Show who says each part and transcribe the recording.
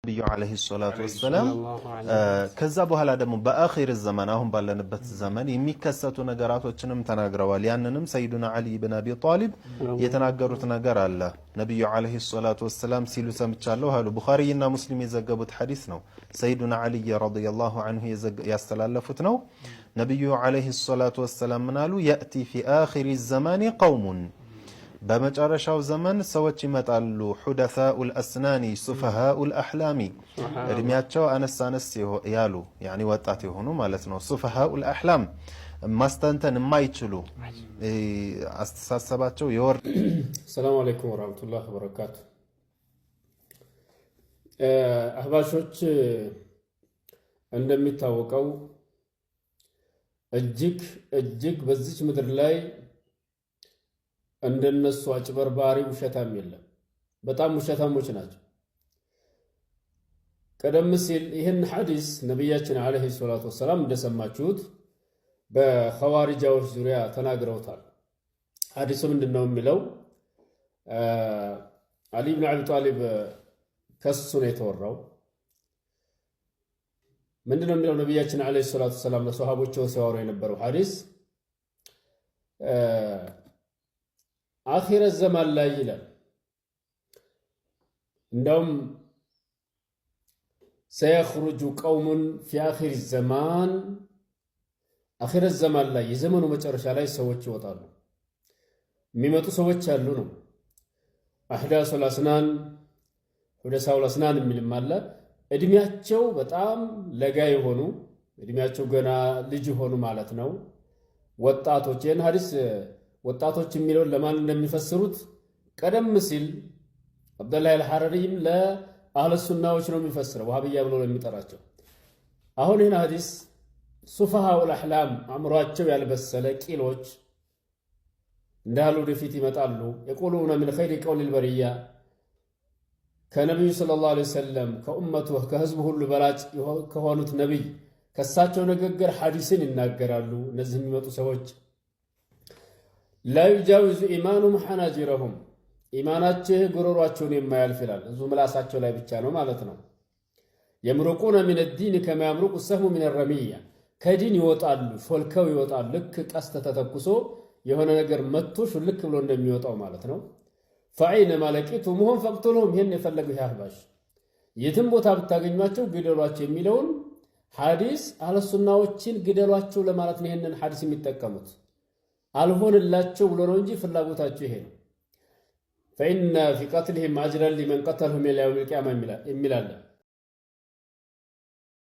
Speaker 1: ነብዩ አለይሂ ሰላቱ ወሰለም ከዛ በኋላ ደግሞ በአኺር ዘመን አሁን ባለንበት ዘመን የሚከሰቱ ነገራቶችንም ተናግረዋል። ያንንም ሰይዱና አሊ ኢብኑ አቢ ጣሊብ የተናገሩት ነገር አለ። ነብዩ አለይሂ ሰላቱ ወሰለም ሲሉ ሰምቻለሁ አሉ። ቡኻሪና ሙስሊም የዘገቡት ሐዲስ ነው። ሰይዱና አሊ ረዲየላሁ ዐንሁ ያስተላለፉት ነው። ነብዩ አለይሂ ሰላቱ ወሰለም ምን አሉ? የእቲ ፊ አኺሪ ዘማኒ ቀውሙን በመጨረሻው ዘመን ሰዎች ይመጣሉ። ሑደሳኡል አስናኒ ሱፈሃኡል አሕላሚ እድሜያቸው አነስ ያሉ ያኒ ወጣት የሆኑ ማለት ነው። ሱፈሃኡል አሕላም ማስተንተን የማይችሉ አስተሳሰባቸው የወር
Speaker 2: ሰላም አለይኩም ወራህመቱላሂ ወበረካቱ። አህባሾች እንደሚታወቀው እጅግ በዚች ምድር ላይ እንደነሱ አጭበርባሪ ውሸታም የለም። በጣም ውሸታሞች ናቸው። ቀደም ሲል ይህን ሐዲስ ነቢያችን አለይሂ ሰላቱ ወሰላም እንደሰማችሁት በኸዋሪጃዎች ዙሪያ ተናግረውታል። ሐዲሱ ምንድነው የሚለው? አሊ ኢብኑ አቢ ጣሊብ ከሱ ነው የተወራው። ምንድነው የሚለው? ነቢያችን አለይሂ ሰላቱ ወሰላም ለሰሃቦቹ ሲያወሩ የነበረው ሐዲስ አኺረ ዘማን ላይ ይላል። እንደውም ሰየኽሩጁ ቀውሙን ፊ አኺር ዘማን አኺረ ዘማን ላይ የዘመኑ መጨረሻ ላይ ሰዎች ይወጣሉ። የሚመጡ ሰዎች ያሉ ነው። አህዳሱል አስናን ሁደሳኡል አስናን የሚልም አለ። እድሜያቸው በጣም ለጋ የሆኑ እድሜያቸው ገና ልጅ የሆኑ ማለት ነው ወጣቶች። ይህን ሐዲስ ወጣቶች የሚለውን ለማን እንደሚፈስሩት ቀደም ሲል አብዱላህ አልሐረሪም ለአህለ ሱናዎች ነው የሚፈስረው፣ ወሃቢያ ብሎ ለሚጠራቸው። አሁን ይህን ሐዲስ ሱፈሃኡል አሕላም አእምሯቸው ያልበሰለ ቂሎች እንዳሉ ወደፊት ይመጣሉ። የቁሉነ ሚን ኸይሪ ቀውሊል በሪያ ከነቢዩ ሰለላሁ ዐለይሂ ወሰለም ከኡመቱ ከህዝቡ ሁሉ በላጭ ከሆኑት ነቢይ ከሳቸው ንግግር ሐዲስን ይናገራሉ። እነዚህ የሚመጡ ሰዎች ላ ዩጃዊዙ ኢማኑሁም ሐናጅረሁም ኢማናቸው ጉሮሯቸውን የማያልፍ ይላል። እዙ ምላሳቸው ላይ ብቻ ነው ማለት ነው። የምሩቁነ ሚነ ዲን ከማ የምሩቁ ሰህሙ ሚነ ረሚያ ከዲን ይወጣሉ፣ ሾልከው ይወጣሉ። ልክ ቀስት ተተኩሶ የሆነ ነገር መጥቶ ሹልክ ብሎ እንደሚወጣው ማለት ነው። ፈዐይነማ ለቂቱሙሁም ፈቅቱሉሁም ይህን የፈለገው ያህባሽ የትም ቦታ ብታገኟቸው ግደሏቸው የሚለውን ሐዲስ አህለሱናዎችን ግደሏቸው ለማለት ነው። ይህንን ሐዲስ የሚጠቀሙት አልሆንላቸው ብሎ ነው እንጂ ፍላጎታቸው ይሄ ነው። ፈኢነ ፊ ቀትሊሂም አጅረን ሊመን ቀተለሁም ኢላ የውሚል ቂያማ የሚላል